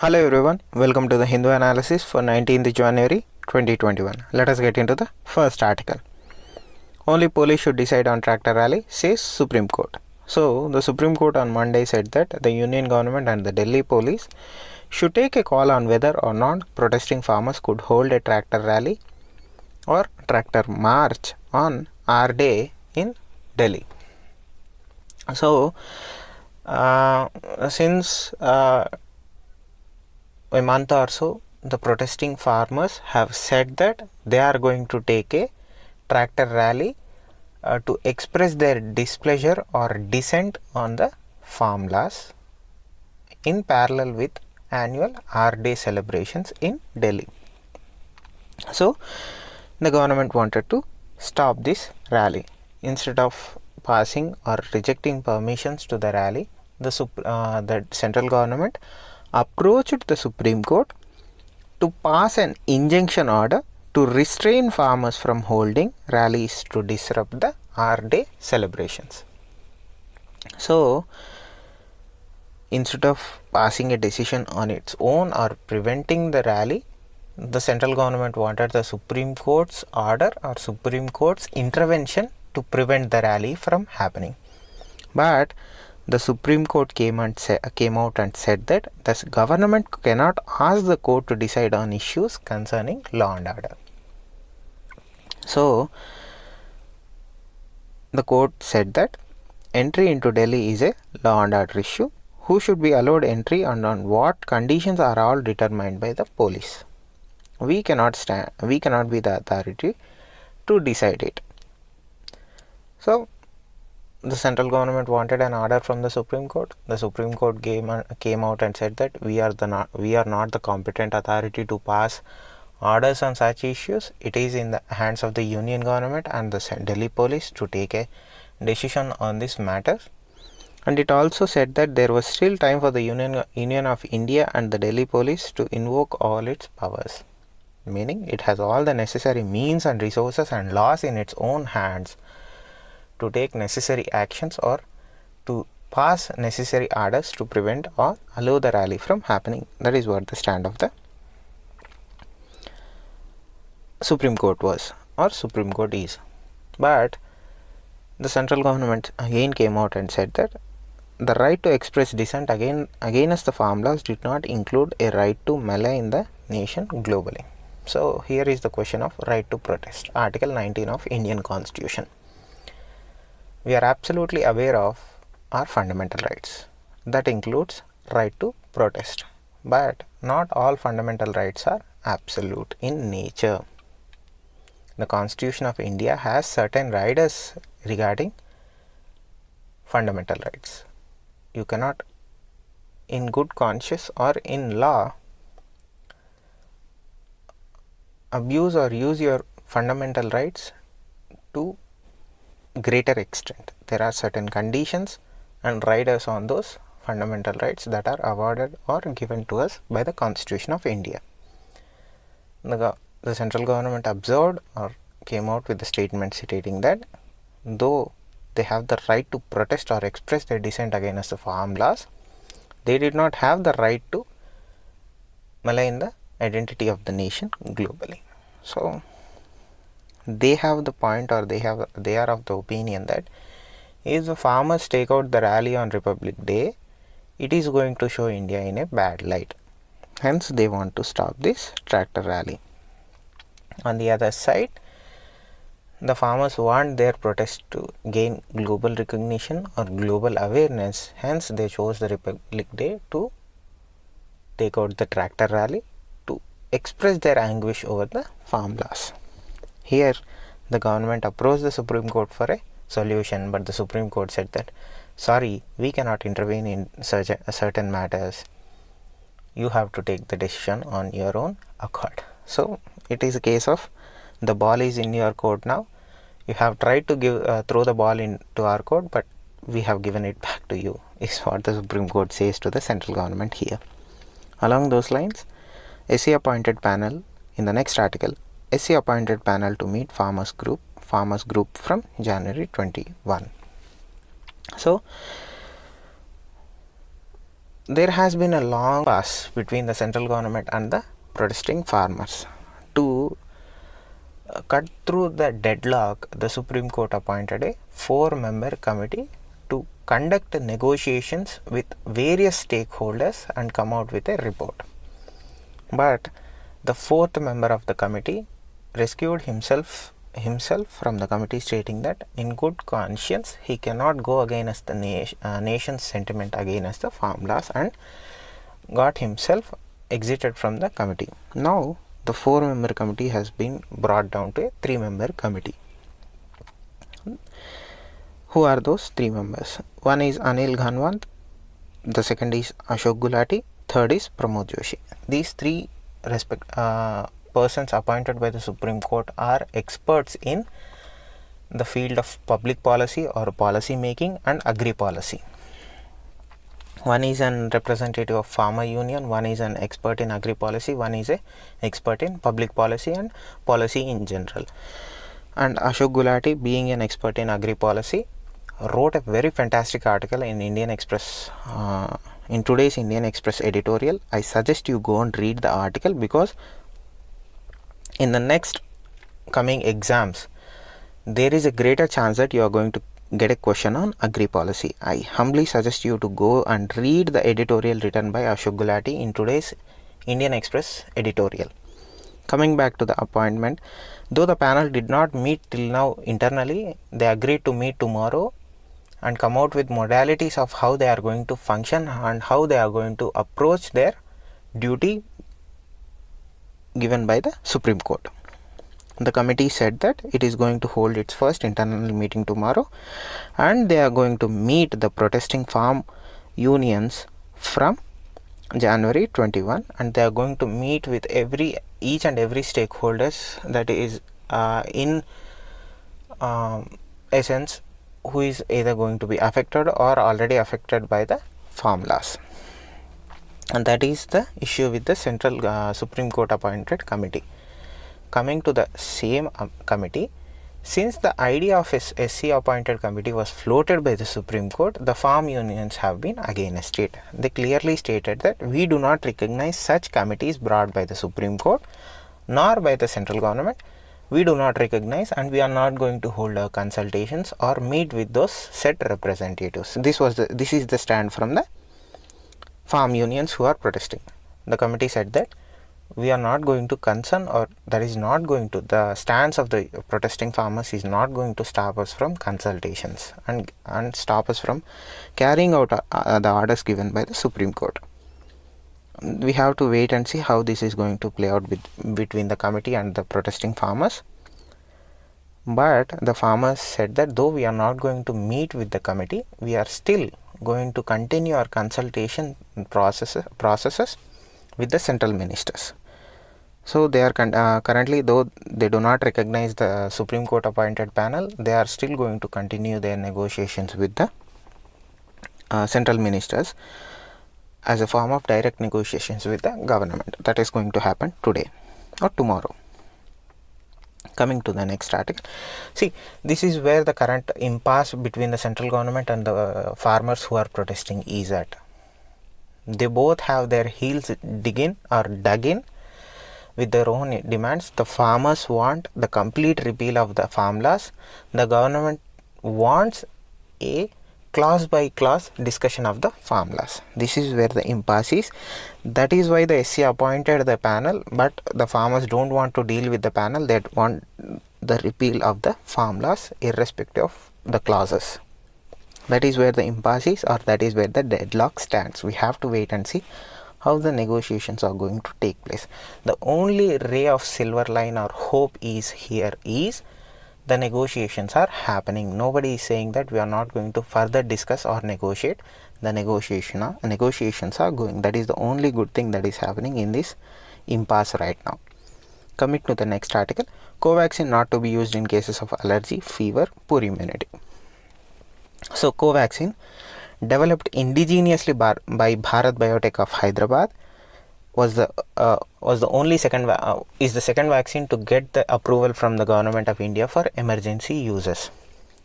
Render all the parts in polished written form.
Hello everyone, welcome to the Hindu analysis for 19th January 2021. Let us get into the first article. Only police should decide on tractor rally, says Supreme Court. So, the Supreme Court on Monday said that the Union government and the Delhi police should take a call on whether or not protesting farmers could hold a tractor rally or tractor march on our day in Delhi. So, since a month or so, the protesting farmers have said that they are going to take a tractor rally to express their displeasure or dissent on the farm laws in parallel with annual R Day celebrations in Delhi. So, the government wanted to stop this rally. Instead of passing or rejecting permissions to the rally, the central government approached the Supreme Court to pass an injunction order to restrain farmers from holding rallies to disrupt the R Day celebrations. So, instead of passing a decision on its own or preventing the rally, the central government wanted the Supreme Court's order or Supreme Court's intervention to prevent the rally from happening. But the Supreme Court came out and said that the government cannot ask the court to decide on issues concerning law and order. So, the court said that entry into Delhi is a law and order issue. Who should be allowed entry and on what conditions are all determined by the police. We cannot be the authority to decide it. So, the central government wanted an order from the Supreme Court. The Supreme Court came out and said that we are not the competent authority to pass orders on such issues. It is in the hands of the Union government and the Delhi police to take a decision on this matter. And it also said that there was still time for the Union of India and the Delhi police to invoke all its powers. Meaning it has all the necessary means and resources and laws in its own hands to take necessary actions or to pass necessary orders to prevent or allow the rally from happening. That is what the stand of the Supreme Court was or Supreme Court is. But the central government again came out and said that the right to express dissent against the farm laws did not include a right to melee in the nation globally. So here is the question of right to protest. Article 19 of Indian Constitution. We are absolutely aware of our fundamental rights. That includes right to protest. But not all fundamental rights are absolute in nature. The Constitution of India has certain riders regarding fundamental rights. You cannot, in good conscience or in law, abuse or use your fundamental rights to greater extent. There are certain conditions and riders on those fundamental rights that are awarded or given to us by the Constitution of India. The central government observed or came out with a statement stating that though they have the right to protest or express their dissent against the farm laws, they did not have the right to malign the identity of the nation globally. So, they have the point or they are of the opinion that if the farmers take out the rally on Republic Day, it is going to show India in a bad light. Hence, they want to stop this tractor rally. On the other side, the farmers want their protest to gain global recognition or global awareness. Hence, they chose the Republic Day to take out the tractor rally to express their anguish over the farm laws. Here, the government approached the Supreme Court for a solution, but the Supreme Court said that, sorry, we cannot intervene in certain matters. You have to take the decision on your own accord. So, it is a case of the ball is in your court now. You have tried to throw the ball into our court, but we have given it back to you, is what the Supreme Court says to the central government here. Along those lines, SC appointed panel in the next article. SC appointed panel to meet farmers group from January 21. So, there has been a long pass between the central government and the protesting farmers. To cut through the deadlock, the Supreme Court appointed a 4-member committee to conduct negotiations with various stakeholders and come out with a report. But the 4th member of the committee rescued himself from the committee, stating that in good conscience he cannot go against the nation's sentiment against the farm laws, and got himself exited from the committee. Now the 4-member committee has been brought down to a 3-member committee. Who are those 3 members? One is Anil Ghanwant, the second is Ashok Gulati, third is Pramod Joshi. These 3 persons appointed by the Supreme Court are experts in the field of public policy or policy making and agri policy. One is an representative of farmer union, one is an expert in agri policy, one is a expert in public policy and policy in general. And Ashok Gulati, being an expert in agri policy, wrote a very fantastic article in Indian Express, in today's Indian Express editorial. I suggest you go and read the article, because in the next coming exams there is a greater chance that you are going to get a question on agri policy. I humbly suggest you to go and read the editorial written by Ashok Gulati in today's Indian Express editorial. Coming back to the appointment, though the panel did not meet till now internally, they agreed to meet tomorrow and come out with modalities of how they are going to function and how they are going to approach their duty given by the Supreme Court. The committee said that it is going to hold its first internal meeting tomorrow, and they are going to meet the protesting farm unions from January 21, and they are going to meet with each and every stakeholders, that is in essence who is either going to be affected or already affected by the farm laws. And that is the issue with the central Supreme Court appointed committee. Coming to the same committee, since the idea of a SC appointed committee was floated by the Supreme Court, the farm unions have been against it. They clearly stated that we do not recognize such committees brought by the Supreme Court nor by the central government. We do not recognize, and we are not going to hold consultations or meet with those said representatives. This is the stand from the farm unions who are protesting. The committee said that we are not going to concern, or that is not going to, the stance of the protesting farmers is not going to stop us from consultations and stop us from carrying out the orders given by the Supreme Court. We have to wait and see how this is going to play out between the committee and the protesting farmers. But the farmers said that though we are not going to meet with the committee, we are still going to continue our consultation processes with the central ministers. So they are currently, though they do not recognize the Supreme Court appointed panel, they are still going to continue their negotiations with the central ministers as a form of direct negotiations with the government. That is going to happen today or tomorrow. Coming to the next article, see, this is where the current impasse between the central government and the farmers who are protesting is at. They both have their heels dug in with their own demands. The farmers want the complete repeal of the farm laws. The government wants a clause by clause discussion of the farm laws. This is where the impasse is. That is why the SC appointed the panel, but the farmers don't want to deal with the panel. They want the repeal of the farm laws irrespective of the clauses. That is where the impasse is, or that is where the deadlock stands. We have to wait and see how the negotiations are going to take place. The only ray of silver line or hope is the negotiations are happening. Nobody is saying that we are not going to further discuss or negotiate. The negotiations are going. That is the only good thing that is happening in this impasse right now. Coming to the next article, Covaxin not to be used in cases of allergy, fever, poor immunity. So Covaxin, developed indigenously by Bharat Biotech of Hyderabad, is the second vaccine to get the approval from the government of India for emergency uses.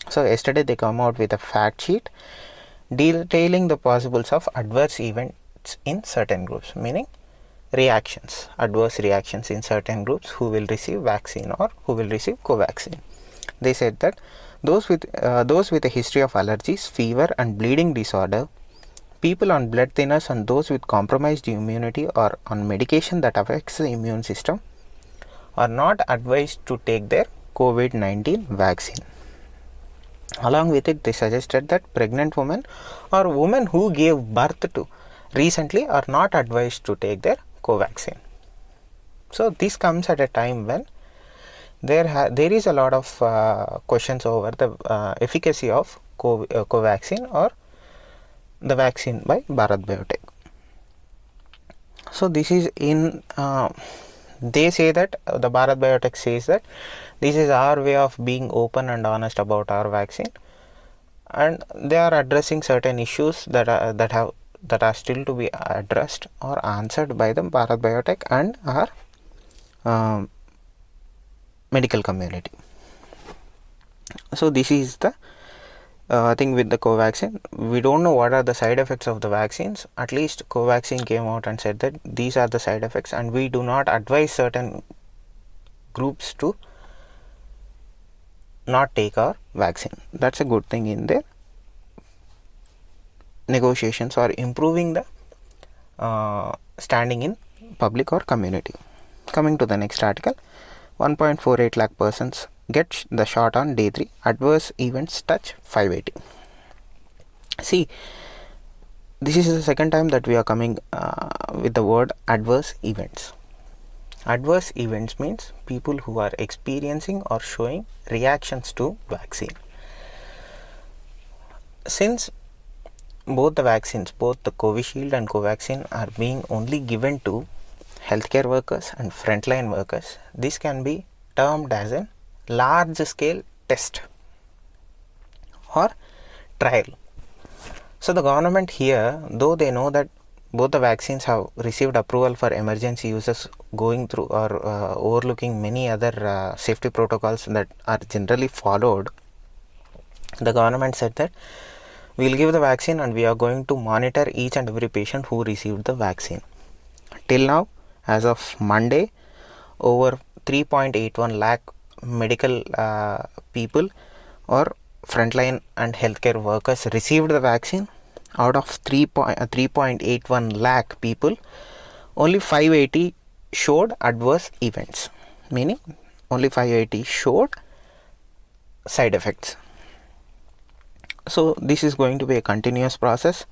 So yesterday they come out with a fact sheet detailing the possibles of adverse event effects in certain groups, meaning reactions, adverse reactions in certain groups who will receive vaccine or who will receive Covaxin. They said that those with a history of allergies, fever and bleeding disorder, people on blood thinners and those with compromised immunity or on medication that affects the immune system are not advised to take their COVID-19 vaccine. Along with it, they suggested that pregnant women or women who gave birth to recently are not advised to take their Covaxin. So this comes at a time when there is a lot of questions over the efficacy of Covaxin or the vaccine by Bharat Biotech. So this is in they say that the Bharat Biotech says that this is our way of being open and honest about our vaccine, and they are addressing certain issues that are still to be addressed or answered by the Bharat Biotech and our medical community. So this is the thing with the Covaxin. We don't know what are the side effects of the vaccines. At least Covaxin came out and said that these are the side effects, and we do not advise certain groups to not take our vaccine. That's a good thing in their negotiations or improving the standing in public or community. Coming to the next article, 1.48 lakh persons get the shot on day 3. Adverse events touch 580. See, this is the second time that we are coming with the word adverse events. Adverse events means people who are experiencing or showing reactions to vaccine. Since both the vaccines, both the Covishield and Covaxin, are being only given to healthcare workers and frontline workers, this can be termed as a large scale test or trial. So the government here, though they know that both the vaccines have received approval for emergency uses, going through or overlooking many other safety protocols that are generally followed, the government said that we will give the vaccine and we are going to monitor each and every patient who received the vaccine. Till now, as of Monday, over 3.81 lakh medical people or frontline and healthcare workers received the vaccine. Out of 3.81 lakh people, only 580 showed adverse events, meaning only 580 showed side effects. So this is going to be a continuous process.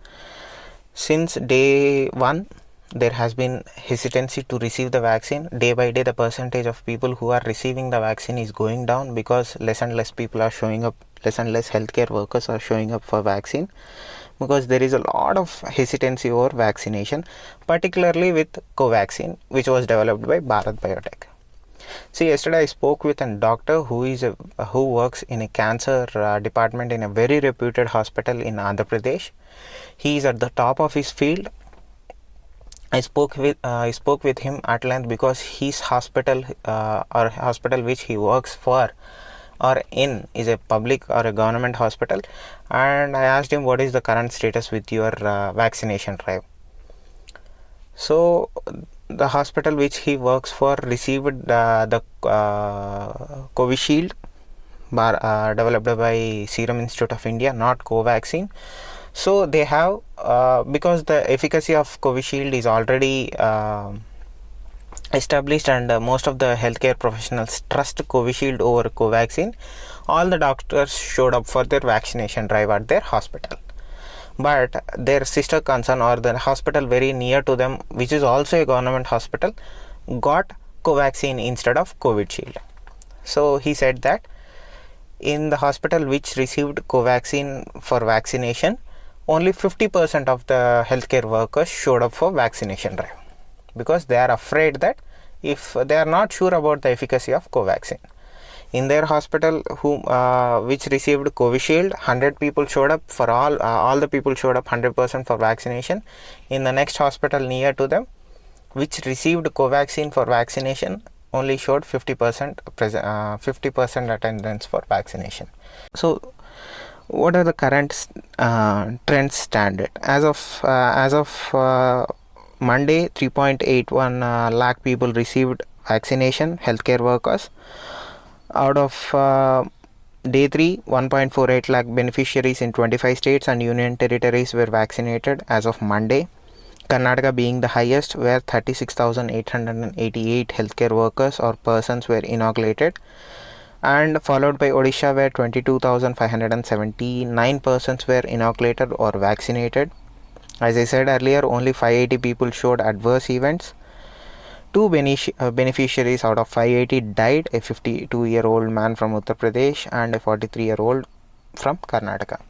Since day 1, there has been hesitancy to receive the vaccine. Day by day, the percentage of people who are receiving the vaccine is going down because less and less people are showing up, less and less healthcare workers are showing up for vaccine, because there is a lot of hesitancy over vaccination, particularly with Covaxin, which was developed by Bharat Biotech. See, yesterday I spoke with a doctor who works in a cancer department in a very reputed hospital in Andhra Pradesh. He is at the top of his field. I spoke with him at length because his hospital or hospital which he works for or in is a public or a government hospital, and I asked him what is the current status with your vaccination drive. So the hospital which he works for received the Covishield developed by Serum Institute of India, not Covaxin. So they have because the efficacy of Covishield is already established, and most of the healthcare professionals trust Covishield over Covaxin. All the doctors showed up for their vaccination drive at their hospital, but their sister concern or the hospital very near to them, which is also a government hospital, got Covaxin instead of Covishield. So he said that in the hospital which received Covaxin for vaccination, only 50% of the healthcare workers showed up for vaccination drive, because they are afraid that if they are not sure about the efficacy of Covaxin. In their hospital which received Covishield, 100 people showed up for all the people showed up 100% for vaccination. In the next hospital near to them, which received Covaxin for vaccination, only showed 50% attendance for vaccination. So What are the current trends standard? As of Monday, 3.81 lakh people received vaccination, healthcare workers. Out of day 3, 1.48 lakh beneficiaries in 25 states and union territories were vaccinated as of Monday. Karnataka being the highest, where 36,888 healthcare workers or persons were inoculated, and followed by Odisha, where 22,579 persons were inoculated or vaccinated. As I said earlier, only 580 people showed adverse events. 2 beneficiaries out of 580 died, a 52-year-old man from Uttar Pradesh and a 43-year-old from Karnataka.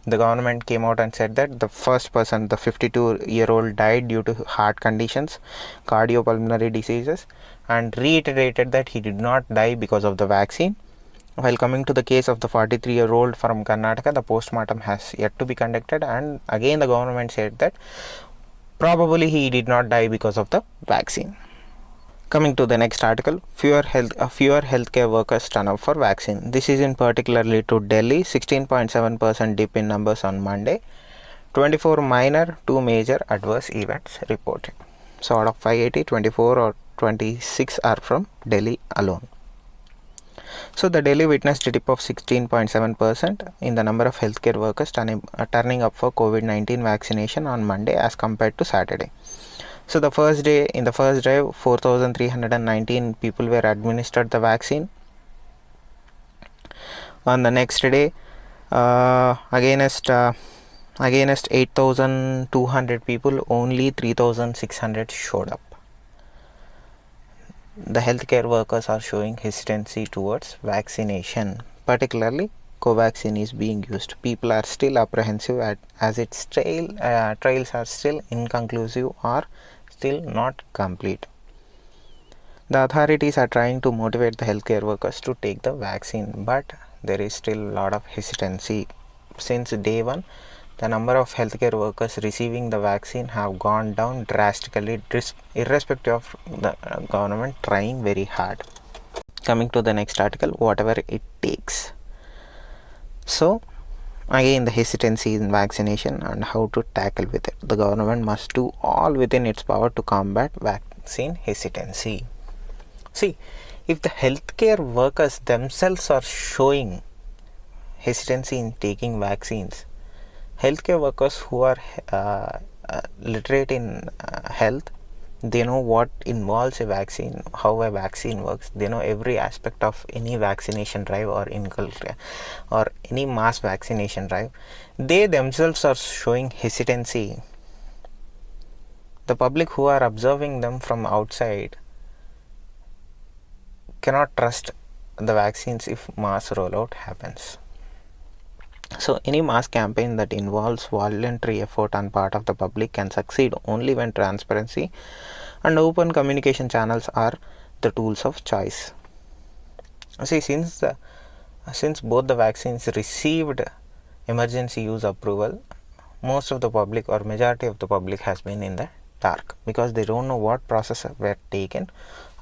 The government came out and said that the first person, the 52-year-old, died due to heart conditions, cardiopulmonary diseases, and reiterated that he did not die because of the vaccine. While coming to the case of the 43-year-old from Karnataka, the postmortem has yet to be conducted, and again the government said that probably he did not die because of the vaccine. Coming to the next article, fewer healthcare workers turn up for vaccine. This is in particularly to Delhi, 16.7% dip in numbers on Monday, 24 minor, 2 major adverse events reported. So out of 580, 24 or 26 are from Delhi alone. So the Delhi witnessed a dip of 16.7% in the number of healthcare workers turning up for COVID-19 vaccination on Monday as compared to Saturday. So in the first drive, 4,319 people were administered the vaccine. On the next day, against 8,200 people, only 3,600 showed up. The healthcare workers are showing hesitancy towards vaccination. Particularly, Covaxin is being used. People are still apprehensive as its trials are still inconclusive or still not complete. The authorities are trying to motivate the healthcare workers to take the vaccine, but there is still a lot of hesitancy. Since day 1, the number of healthcare workers receiving the vaccine have gone down drastically, irrespective of the government trying very hard. Coming to the next article, whatever it takes. So again, the hesitancy in vaccination and how to tackle with it. The government must do all within its power to combat vaccine hesitancy. See, if the healthcare workers themselves are showing hesitancy in taking vaccines, healthcare workers who are literate in health, they know what involves a vaccine, how a vaccine works. They know every aspect of any vaccination drive or any mass vaccination drive. They themselves are showing hesitancy. The public who are observing them from outside cannot trust the vaccines if mass rollout happens. So any mass campaign that involves voluntary effort on part of the public can succeed only when transparency and open communication channels are the tools of choice. See, since both the vaccines received emergency use approval, most of the public or majority of the public has been in the dark because they don't know what process were taken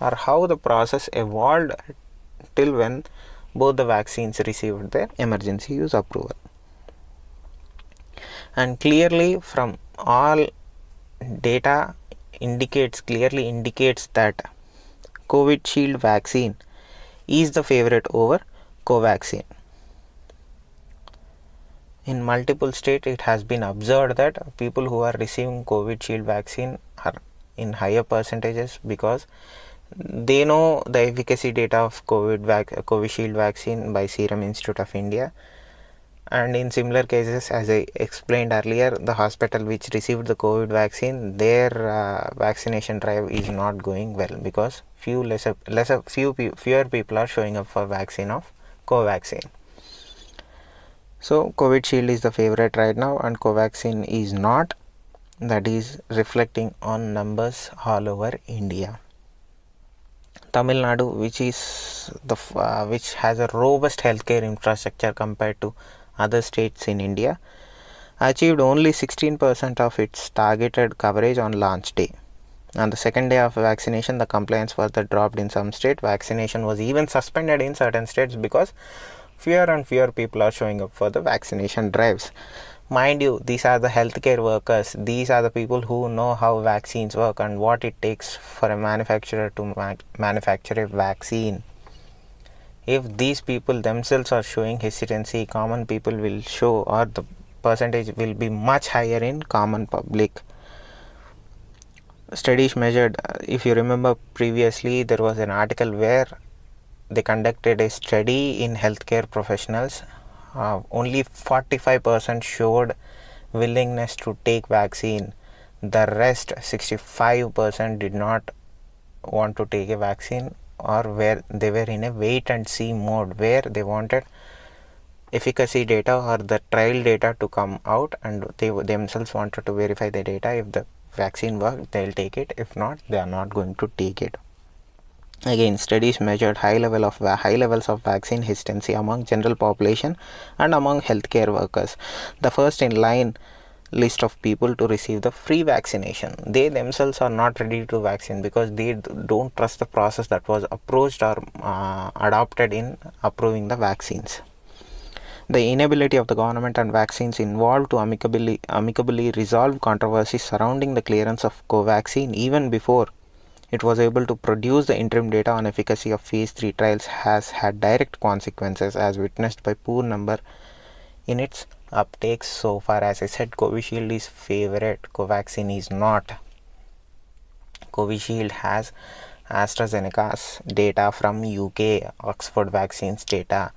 or how the process evolved till when both the vaccines received their emergency use approval. And clearly from all data clearly indicates that Covishield vaccine is the favorite over Covaxin. In multiple states, it has been observed that people who are receiving Covishield vaccine are in higher percentages because they know the efficacy data of Covishield vaccine by Serum Institute of India. And in similar cases, as I explained earlier, the hospital which received the COVID vaccine, their vaccination drive is not going well because fewer people are showing up for vaccine of Covaxin. So Covishield is the favorite right now and Covaxin is not. That is reflecting on numbers all over India. Tamil Nadu, which has a robust healthcare infrastructure compared to other states in India, achieved only 16% of its targeted coverage on launch day. On the second day of vaccination, the compliance further dropped in some states. Vaccination was even suspended in certain states because fewer and fewer people are showing up for the vaccination drives. Mind you, these are the healthcare workers. These are the people who know how vaccines work and what it takes for a manufacturer to manufacture a vaccine. If these people themselves are showing hesitancy, common people will show, or the percentage will be much higher in common public. Studies measured, if you remember previously, there was an article where they conducted a study in healthcare professionals. Only 45% showed willingness to take vaccine. The rest 65% did not want to take a vaccine, or where they were in a wait and see mode, where they wanted efficacy data or the trial data to come out, and they themselves wanted to verify the data. If the vaccine works, they'll take it. If not, they are not going to take it. Again, studies measured high levels of vaccine hesitancy among general population and among healthcare workers. The first in line list of people to receive the free vaccination, they themselves are not ready to vaccine because they don't trust the process that was approached or adopted in approving the vaccines. The inability of the government and vaccines involved to amicably resolve controversies surrounding the clearance of Covaxin even before it was able to produce the interim data on efficacy of phase 3 trials has had direct consequences, as witnessed by poor number in its uptakes so far. As I said, Covishield is favorite, Covaxin is not. Covishield has AstraZeneca's data from UK, Oxford Vaccines data.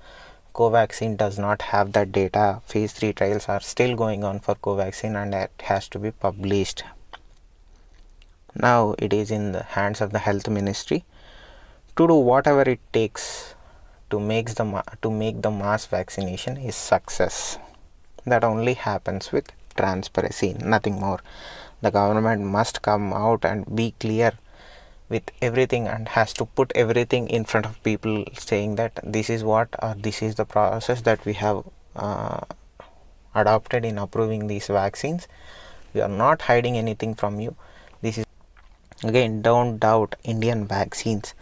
Covaxin does not have that data. Phase 3 trials are still going on for Covaxin and it has to be published. Now it is in the hands of the health ministry to do whatever it takes to make the mass vaccination a success. That only happens with transparency, nothing more. The government must come out and be clear with everything and has to put everything in front of people, saying that this is what, or this is the process that we have adopted in approving these vaccines. We are not hiding anything from you. This is, again, don't doubt Indian vaccines.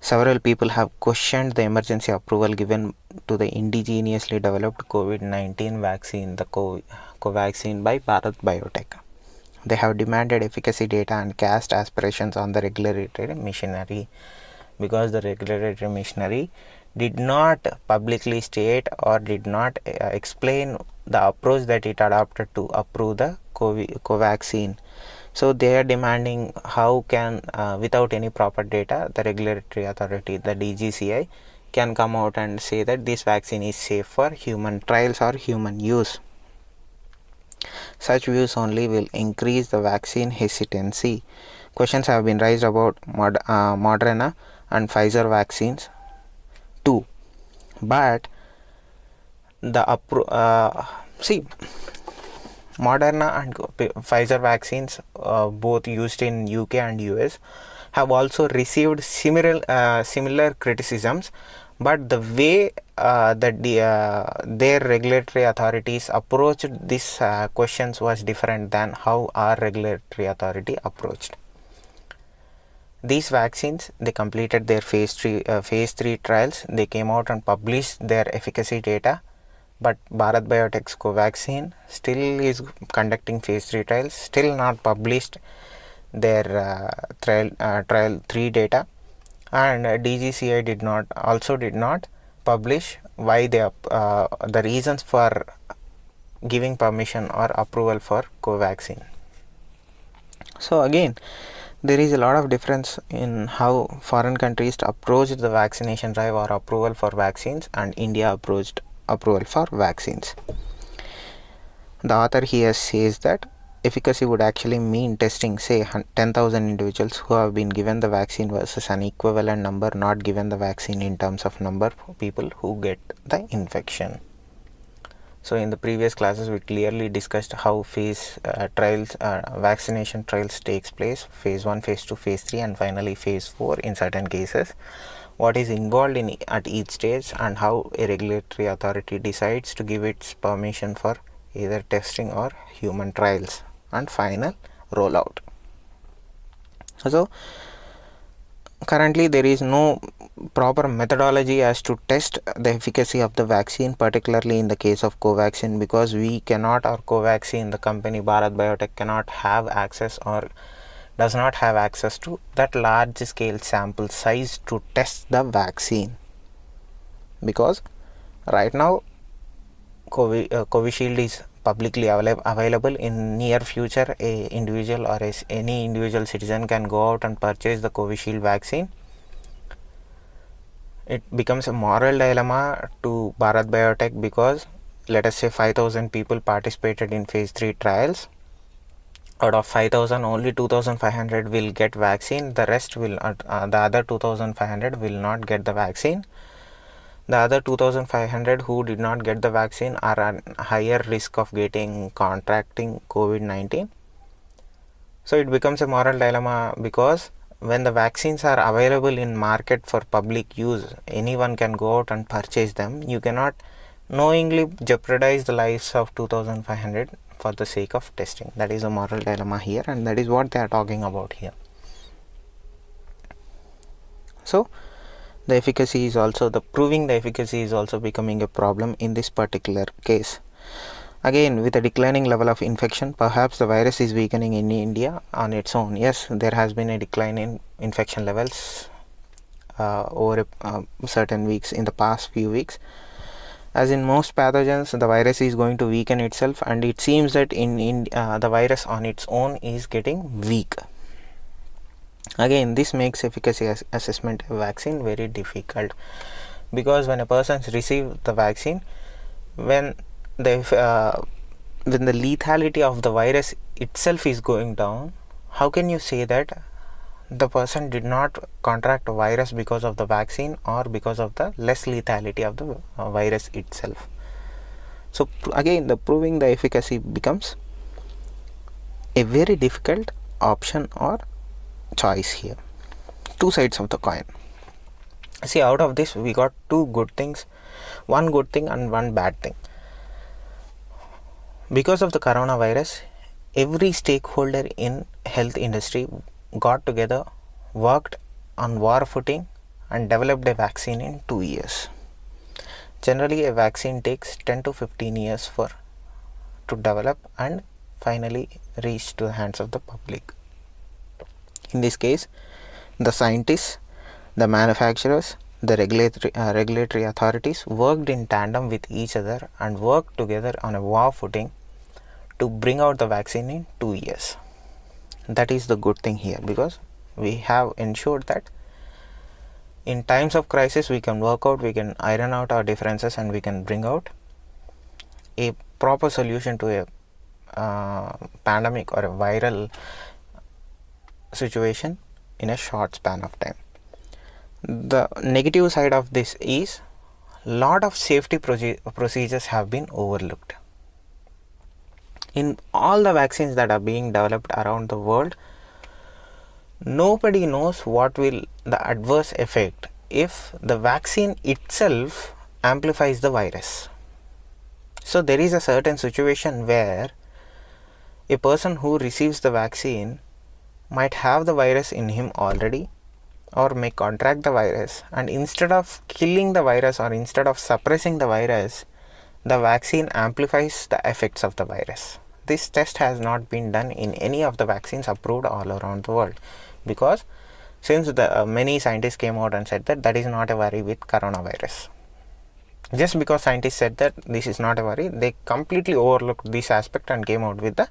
Several people have questioned the emergency approval given to the indigenously developed COVID-19 vaccine, the Covaxin by Bharat Biotech. They have demanded efficacy data and cast aspirations on the regulatory machinery, because the regulatory machinery did not publicly state or did not explain the approach that it adopted to approve the Covaxin. So they are demanding how can, without any proper data, the regulatory authority, the DGCI, can come out and say that this vaccine is safe for human trials or human use. Such views only will increase the vaccine hesitancy. Questions have been raised about Moderna and Pfizer vaccines too, but the Moderna and Pfizer vaccines, both used in UK and US, have also received similar criticisms, but the way that their regulatory authorities approached these questions was different than how our regulatory authority approached. These vaccines, they completed their phase 3 trials. They came out and published their efficacy data. But Bharat Biotech's Covaxin still is conducting phase 3 trials, still not published their trial 3 data, and DGCI did not publish why they the reasons for giving permission or approval for Covaxin. So again, there is a lot of difference in how foreign countries approached the vaccination drive or approval for vaccines, and India approached approval for vaccines. The author here says that efficacy would actually mean testing, say, 10,000 individuals who have been given the vaccine versus an equivalent number not given the vaccine in terms of number of people who get the infection. So in the previous classes, we clearly discussed how vaccination trials takes place: phase 1, phase 2, phase 3, and finally phase 4 in certain cases. What is involved at each stage, and how a regulatory authority decides to give its permission for either testing or human trials, and final rollout. So currently there is no proper methodology as to test the efficacy of the vaccine, particularly in the case of Covaxin, because we cannot, or Covaxin, the company Bharat Biotech, cannot have access or does not have access to that large scale sample size to test the vaccine, because right now Covishield is publicly available. In near future, a individual or any individual citizen can go out and purchase the Covishield vaccine. It becomes a moral dilemma to Bharat Biotech, because let us say 5,000 people participated in phase 3 trials. Out of 5,000, only 2,500 will get vaccine. The rest will the other 2,500 will not get the vaccine. The other 2,500 who did not get the vaccine are at higher risk of contracting COVID-19. So it becomes a moral dilemma, because when the vaccines are available in market for public use, anyone can go out and purchase them. You cannot knowingly jeopardize the lives of 2,500 for the sake of testing. That is a moral dilemma here, and that is what they are talking about here. So the efficacy is also, proving the efficacy is also becoming a problem in this particular case. Again, with a declining level of infection, perhaps the virus is weakening in India on its own. Yes, there has been a decline in infection levels over certain weeks, in the past few weeks. As in most pathogens, the virus is going to weaken itself, and it seems that the virus on its own is getting weak. Again, this makes efficacy assessment of vaccine very difficult, because when a person receives the vaccine, when the lethality of the virus itself is going down, how can you say that the person did not contract a virus because of the vaccine or because of the less lethality of the virus itself? So again, the proving the efficacy becomes a very difficult option or choice here. Two sides of the coin. See, out of this we got two good things, one good thing and one bad thing. Because of the coronavirus, every stakeholder in health industry got together, worked on war footing, and developed a vaccine in 2 years. Generally, a vaccine takes 10 to 15 years to develop and finally reach to the hands of the public. In this case, the scientists, the manufacturers, the regulatory authorities worked in tandem with each other and worked together on a war footing to bring out the vaccine in 2 years. That is the good thing here, because we have ensured that in times of crisis we can work out, we can iron out our differences, and we can bring out a proper solution to a pandemic or a viral situation in a short span of time. The negative side of this is lot of safety procedures have been overlooked. In all the vaccines that are being developed around the world, nobody knows what will the adverse effect if the vaccine itself amplifies the virus. So there is a certain situation where a person who receives the vaccine might have the virus in him already, or may contract the virus, and instead of killing the virus or instead of suppressing the virus, the vaccine amplifies the effects of the virus. This test has not been done in any of the vaccines approved all around the world, because since many scientists came out and said that is not a worry with coronavirus. Just because scientists said that this is not a worry, they completely overlooked this aspect and came out with the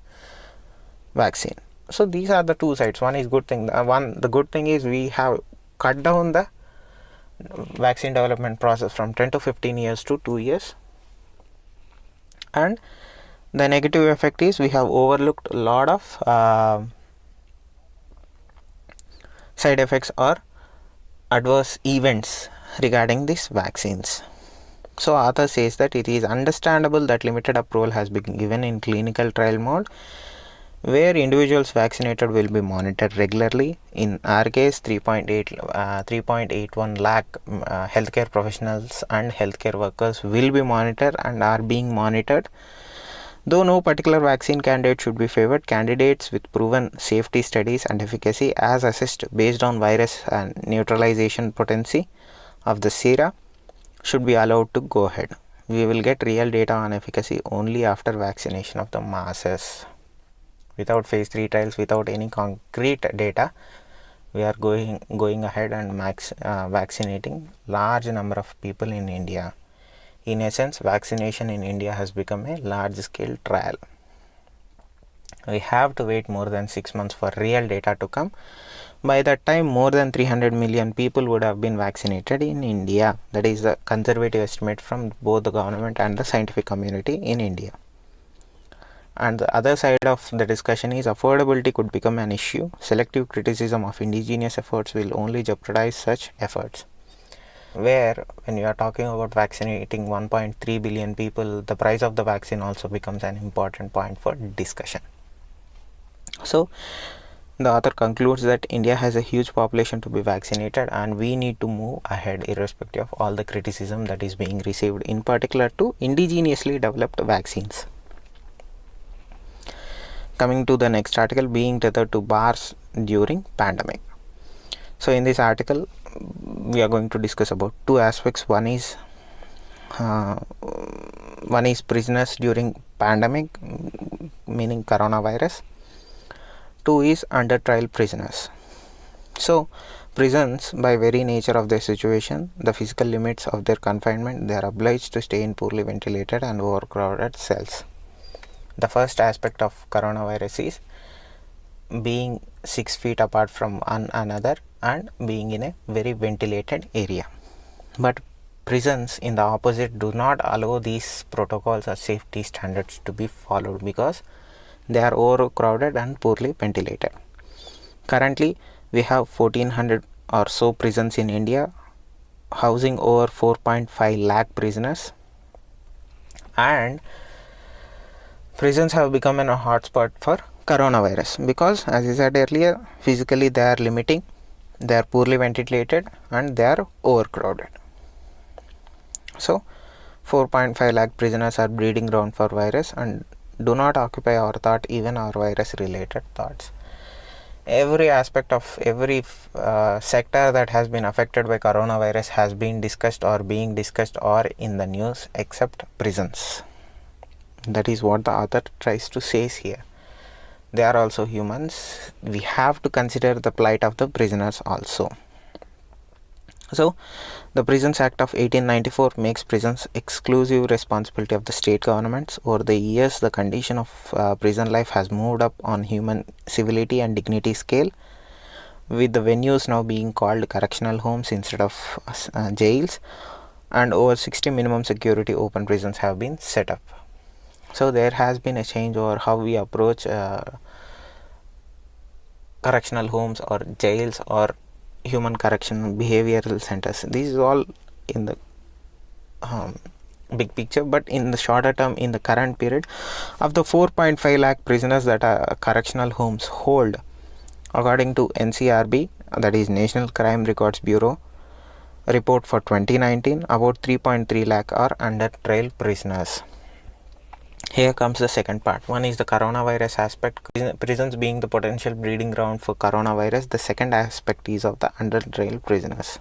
vaccine. So these are the two sides. One is good thing. The good thing is we have cut down the vaccine development process from 10 to 15 years to 2 years. And the negative effect is we have overlooked a lot of side effects or adverse events regarding these vaccines. So author says that it is understandable that limited approval has been given in clinical trial mode, where individuals vaccinated will be monitored regularly. In our case, 3.81 lakh healthcare professionals and healthcare workers will be monitored and are being monitored. Though no particular vaccine candidate should be favored, candidates with proven safety studies and efficacy as assessed based on virus and neutralization potency of the sera should be allowed to go ahead. We will get real data on efficacy only after vaccination of the masses. Without phase 3 trials, without any concrete data, we are going ahead and vaccinating large number of people in India. In essence, vaccination in India has become a large-scale trial. We have to wait more than 6 months for real data to come. By that time, more than 300 million people would have been vaccinated in India. That is the conservative estimate from both the government and the scientific community in India. And the other side of the discussion is affordability could become an issue. Selective criticism of indigenous efforts will only jeopardize such efforts. Where when you are talking about vaccinating 1.3 billion people, the price of the vaccine also becomes an important point for discussion. So the author concludes that India has a huge population to be vaccinated and we need to move ahead irrespective of all the criticism that is being received, in particular to indigenously developed vaccines. Coming to the next article, being tethered to bars during pandemic. So in this article, we are going to discuss about two aspects. One is prisoners during pandemic, meaning coronavirus. Two is under trial prisoners. So prisons, by very nature of their situation, the physical limits of their confinement, they are obliged to stay in poorly ventilated and overcrowded cells. The first aspect of coronavirus is being 6 feet apart from one another and being in a very ventilated area. But prisons in the opposite do not allow these protocols or safety standards to be followed because they are overcrowded and poorly ventilated. Currently, we have 1400 or so prisons in India, housing over 4.5 lakh prisoners, and prisons have become a hotspot for coronavirus because, as I said earlier, physically they are limiting, they are poorly ventilated and they are overcrowded. So 4.5 lakh prisoners are breeding ground for virus and do not occupy our thought, even our virus related thoughts. Every aspect of every sector that has been affected by coronavirus has been discussed or being discussed or in the news except prisons. That is what the author tries to say here. They are also humans. We have to consider the plight of the prisoners also. So, the Prisons Act of 1894 makes prisons exclusive responsibility of the state governments. Over the years, the condition of prison life has moved up on human civility and dignity scale, with the venues now being called correctional homes instead of jails, and over 60 minimum security open prisons have been set up. So there has been a change over how we approach correctional homes or jails or human correction behavioral centers. This is all in the big picture, but in the shorter term, in the current period, of the 4.5 lakh prisoners that correctional homes hold, according to NCRB, that is National Crime Records Bureau report for 2019, about 3.3 lakh are under trial prisoners. Here comes the second part. One is the coronavirus aspect, prisons being the potential breeding ground for coronavirus. The second aspect is of the under trial prisoners.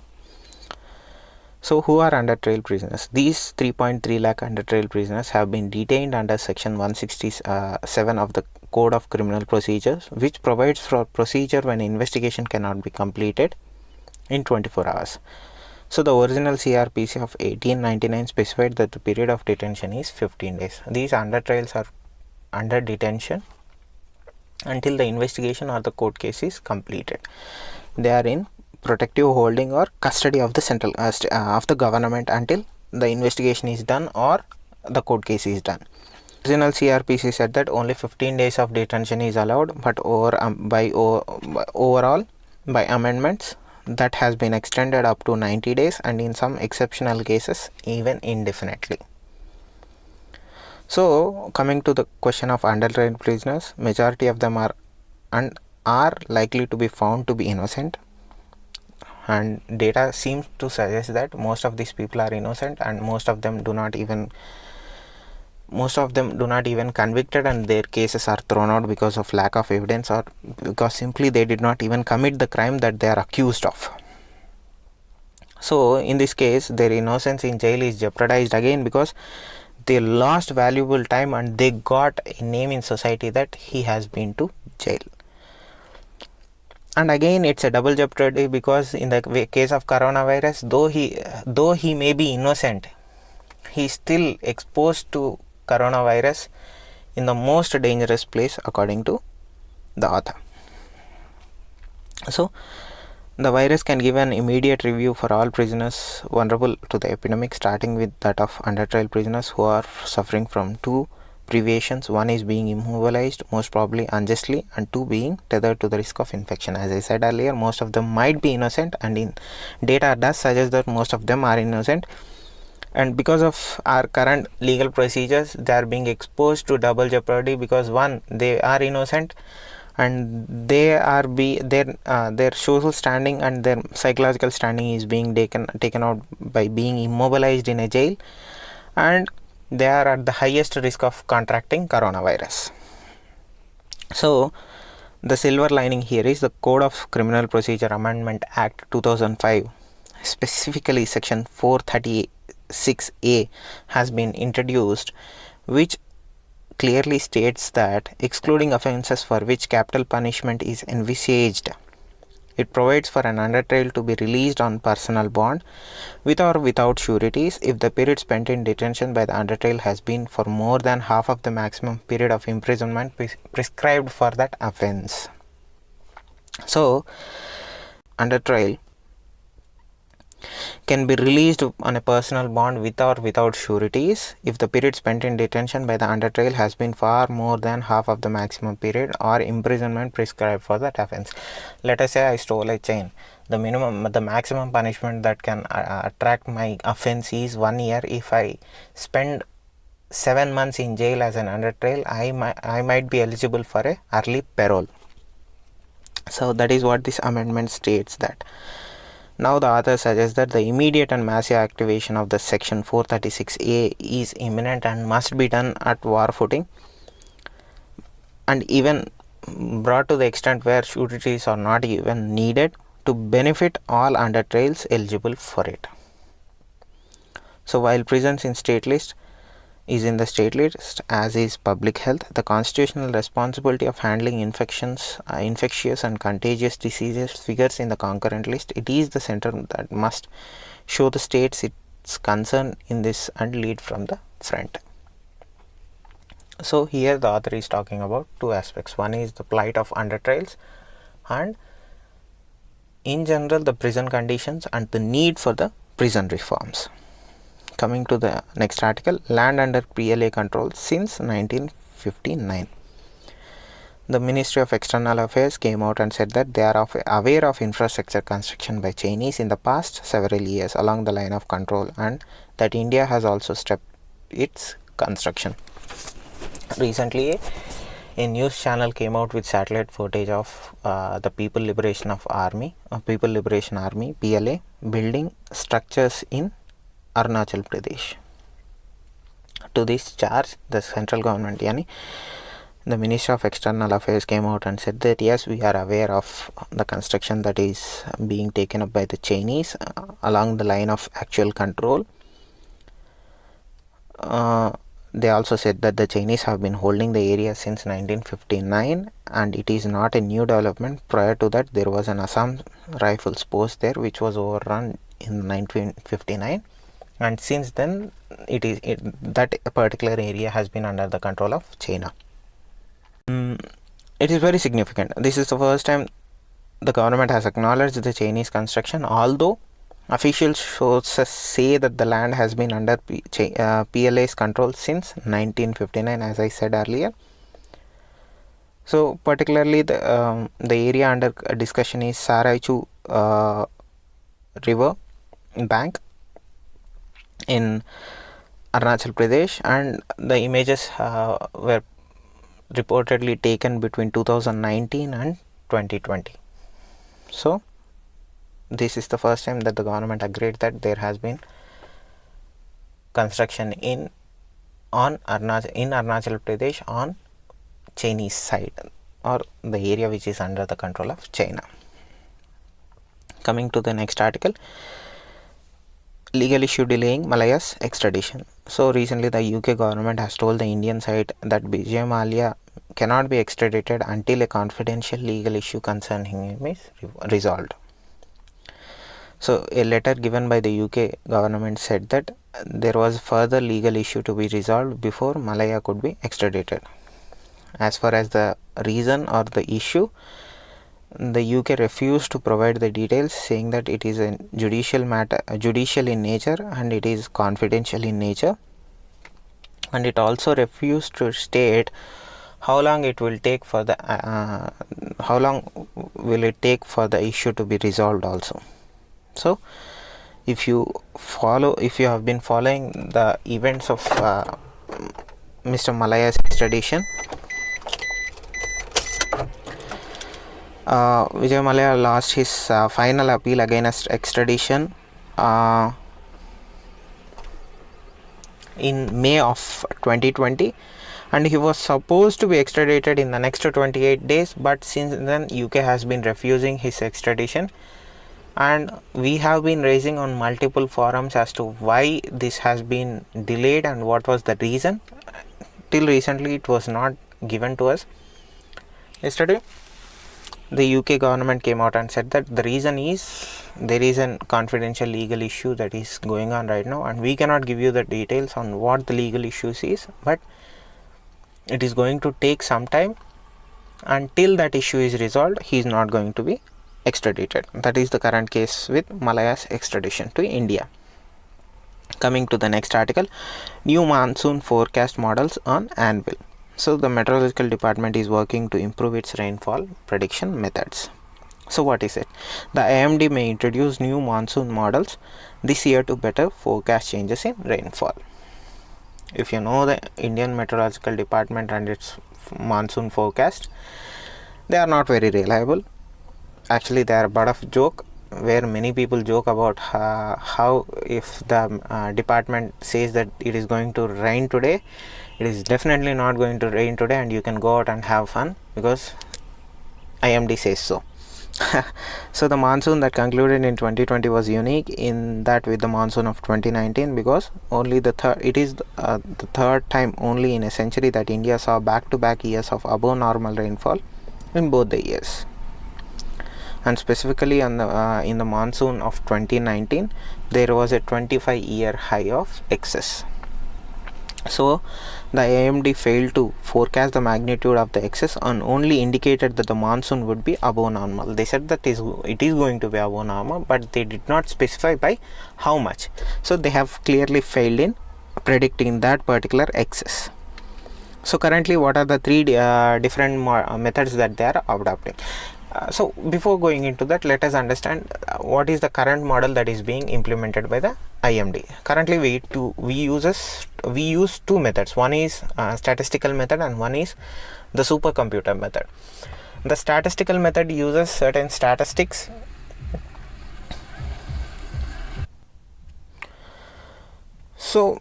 So who are under trial prisoners? These 3.3 lakh under trial prisoners have been detained under section 167 of the Code of Criminal Procedures, which provides for procedure when investigation cannot be completed in 24 hours. So the original CRPC of 1899 specified that the period of detention is 15 days. These under trials are under detention until the investigation or the court case is completed. They are in protective holding or custody of the central of the government until the investigation is done or the court case is done. Original CRPC said that only 15 days of detention is allowed, but overall by amendments that has been extended up to 90 days and in some exceptional cases even indefinitely. So coming to the question of under trial prisoners, majority of them are likely to be found to be innocent, and data seems to suggest that most of these people are innocent and most of them do not even most of them do not even convicted, and their cases are thrown out because of lack of evidence, or because simply they did not even commit the crime that they are accused of. So in this case, their innocence in jail is jeopardized again, because they lost valuable time and they got a name in society that he has been to jail. And again, it's a double jeopardy, because in the case of coronavirus, though he may be innocent, he is still exposed to coronavirus in the most dangerous place according to the author. So the virus can give an immediate review for all prisoners vulnerable to the epidemic, starting with that of under trial prisoners who are suffering from two privations. One is being immobilized, most probably unjustly, and two, being tethered to the risk of infection. As I said earlier, most of them might be innocent, and in data does suggest that most of them are innocent, and because of our current legal procedures, they are being exposed to double jeopardy, because one, they are innocent, and their social standing and their psychological standing is being taken out by being immobilized in a jail, and they are at the highest risk of contracting coronavirus. So the silver lining here is the Code of Criminal Procedure Amendment Act 2005, specifically section 436A has been introduced, which clearly states that excluding offences for which capital punishment is envisaged, it provides for an under trial to be released on personal bond, with or without sureties, if the period spent in detention by the under trial has been for more than half of the maximum period of imprisonment prescribed for that offence. So under trial can be released on a personal bond with or without sureties if the period spent in detention by the under trial has been far more than half of the maximum period or imprisonment prescribed for that offence. Let us say I stole a chain. The maximum punishment that can attract my offence is 1 year. If I spend 7 months in jail as an under trial, I might be eligible for a early parole. So that is what this amendment states. That now the author suggests that the immediate and massive activation of the section 436A is imminent and must be done at war footing, and even brought to the extent where sureties are not even needed, to benefit all under trials eligible for it. So while prisons in state list is in the state list, as is public health, the constitutional responsibility of handling infectious and contagious diseases figures in the concurrent list. It is the center that must show the states its concern in this and lead from the front. So here the author is talking about two aspects. One is the plight of under trials, and in general the prison conditions and the need for the prison reforms. Coming to the next article, land under PLA control since 1959. The Ministry of External Affairs came out and said that they are aware of infrastructure construction by Chinese in the past several years along the line of control, and that India has also stepped its construction. Recently, a news channel came out with satellite footage of the People Liberation Army PLA building structures in Arunachal Pradesh. To this charge, the central government, the Ministry of External Affairs came out and said that yes, we are aware of the construction that is being taken up by the Chinese along the line of actual control. They also said that the Chinese have been holding the area since 1959, and it is not a new development. Prior to that, there was an Assam Rifles post there which was overrun in 1959. And since then that particular area has been under the control of China. It is very significant. This is the first time the government has acknowledged the Chinese construction, although official sources say that the land has been under PLA's control since 1959, as I said earlier. So particularly the area under discussion is Saraichu river bank in Arunachal Pradesh, and the images were reportedly taken between 2019 and 2020. So this is the first time that the government agreed that there has been construction in in Arunachal Pradesh on Chinese side, or the area which is under the control of China. Coming to the next article, legal issue delaying Malaya's extradition. So recently the UK government has told the Indian side that Vijay Mallya cannot be extradited until a confidential legal issue concerning him is resolved. So a letter given by the UK government said that there was further legal issue to be resolved before Mallya could be extradited. As far as the reason or the issue, the UK refused to provide the details, saying that it is a judicial matter, judicial in nature, and it is confidential in nature. And it also refused to state how long it will take for the issue to be resolved also. So if you have been following the events of Mr. Mallaya's extradition, Vijay Mallya lost his final appeal against extradition in May of 2020, and he was supposed to be extradited in the next 28 days, but since then UK has been refusing his extradition, and we have been raising on multiple forums as to why this has been delayed and what was the reason. Till recently it was not given to us. Yesterday the UK government came out and said that the reason is there is a confidential legal issue that is going on right now, and we cannot give you the details on what the legal issues is, but it is going to take some time. Until that issue is resolved, he is not going to be extradited. That is the current case with Mallaya's extradition to India. Coming to the next article, new monsoon forecast models on anvil. So the meteorological department is working to improve its rainfall prediction methods. So what is it? The IMD may introduce new monsoon models this year to better forecast changes in rainfall. If you know the Indian Meteorological Department and its monsoon forecast, they are not very reliable. Actually, they are a butt of joke, where many people joke about how if the department says that it is going to rain today, it is definitely not going to rain today, and you can go out and have fun because IMD says so. So the monsoon that concluded in 2020 was unique in that with the monsoon of 2019, because only the third time only in a century that India saw back-to-back years of above normal rainfall in both the years. And specifically on the in the monsoon of 2019, there was a 25-year high of excess. So the IMD failed to forecast the magnitude of the excess and only indicated that the monsoon would be above normal. They said that it is going to be above normal, but they did not specify by how much. So they have clearly failed in predicting that particular excess. So currently, what are the three different methods that they are adopting? So before going into that, let us understand what is the current model that is being implemented by the IMD. Currently we use two methods. One is statistical method and one is the supercomputer method. The statistical method uses certain statistics. So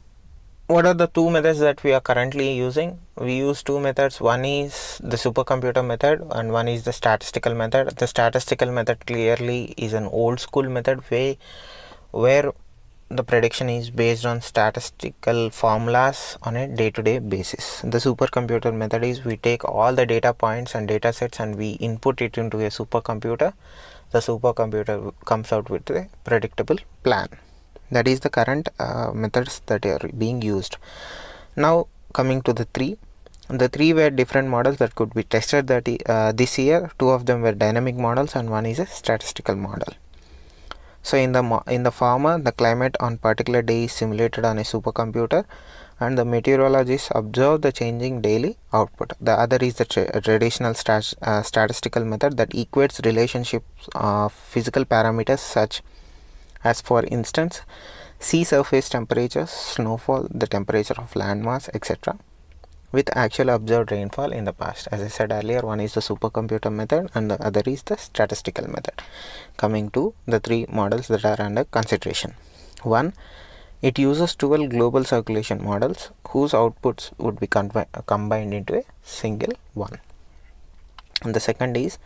what are the two methods that we are currently using? We use two methods. One is the supercomputer method and one is the statistical method. The statistical method clearly is an old school method where the prediction is based on statistical formulas on a day-to-day basis. The supercomputer method is we take all the data points and data sets and we input it into a supercomputer. The supercomputer comes out with a predictable plan. That is the current methods that are being used. Now coming to the three were different models that could be tested this year. Two of them were dynamic models and one is a statistical model. So in the former, the climate on particular day is simulated on a supercomputer and the meteorologists observe the changing daily output. The other is the traditional statistical method that equates relationships of physical parameters such as, for instance, sea surface temperatures, snowfall, the temperature of landmass, etc., with actual observed rainfall in the past. As I said earlier, one is the supercomputer method and the other is the statistical method. Coming to the three models that are under consideration. One, It uses 12 global circulation models whose outputs would be combined into a single one. And the second is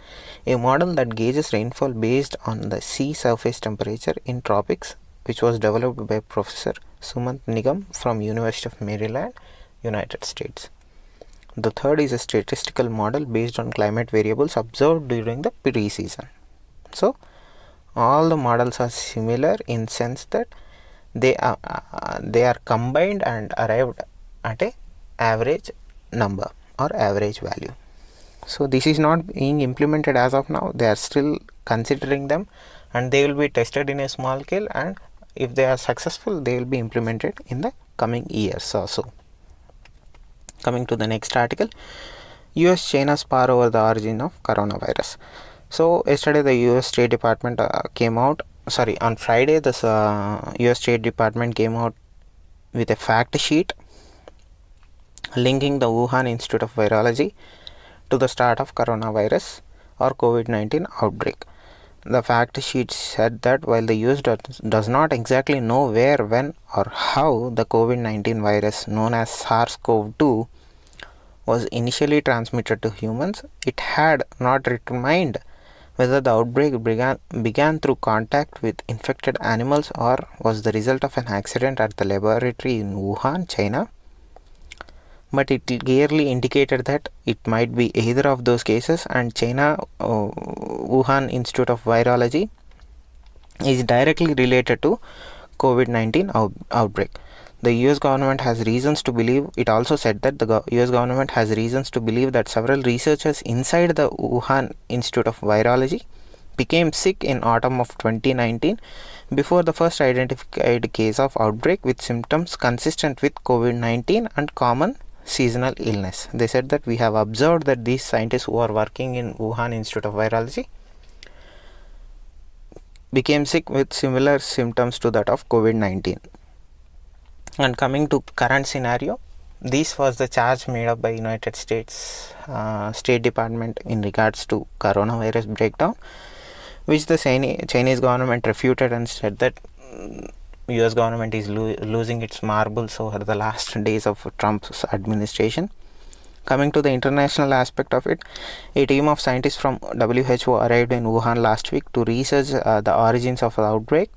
a model that gauges rainfall based on the sea surface temperature in tropics, which was developed by Professor Sumant Nigam from University of Maryland, United States. The third is a statistical model based on climate variables observed during the pre-season. So all the models are similar in sense that they are combined and arrived at a average number or average value. So this is not being implemented as of now. They are still considering them, and they will be tested in a small scale, and if they are successful, they will be implemented in the coming years or so. Coming to the next article, US-China spar over the origin of coronavirus. So yesterday the US State Department on Friday the US State Department came out with a fact sheet linking the Wuhan Institute of Virology to the start of coronavirus or COVID-19 outbreak. The fact sheet said that while the US does not exactly know where, when or how the COVID-19 virus known as SARS-CoV-2 was initially transmitted to humans, it had not determined whether the outbreak began through contact with infected animals or was the result of an accident at the laboratory in Wuhan, China. But it clearly indicated that it might be either of those cases, and China Wuhan Institute of Virology is directly related to COVID-19 outbreak. The US government has reasons to believe, it also said that the US government has reasons to believe that several researchers inside the Wuhan Institute of Virology became sick in autumn of 2019 before the first identified case of outbreak with symptoms consistent with COVID-19 and common seasonal illness. They said that we have observed that these scientists who are working in Wuhan Institute of Virology became sick with similar symptoms to that of COVID-19. And coming to current scenario, this was the charge made up by United States State Department in regards to coronavirus breakdown, which the Chinese government refuted and said that US government is losing its marbles over the last days of Trump's administration. Coming to the international aspect of it, a team of scientists from WHO arrived in Wuhan last week to research the origins of the outbreak.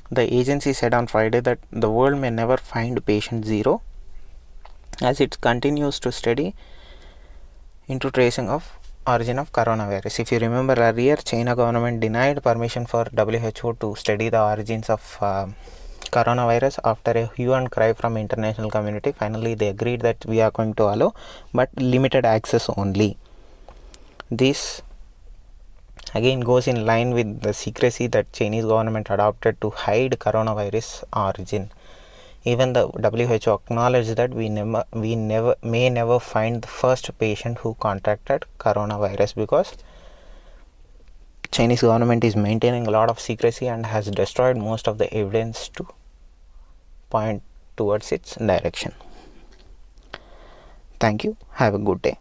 The agency said on Friday that the world may never find patient zero as it continues to study into tracing of origin of coronavirus. If you remember earlier, China government denied permission for WHO to study the origins of coronavirus after a hue and cry from international community. Finally, they agreed that we are going to allow, but limited access only. This again goes in line with the secrecy that Chinese government adopted to hide coronavirus origin. Even the WHO acknowledged that we may never find the first patient who contracted coronavirus because Chinese government is maintaining a lot of secrecy and has destroyed most of the evidence to point towards its direction. Thank you. Have a good day.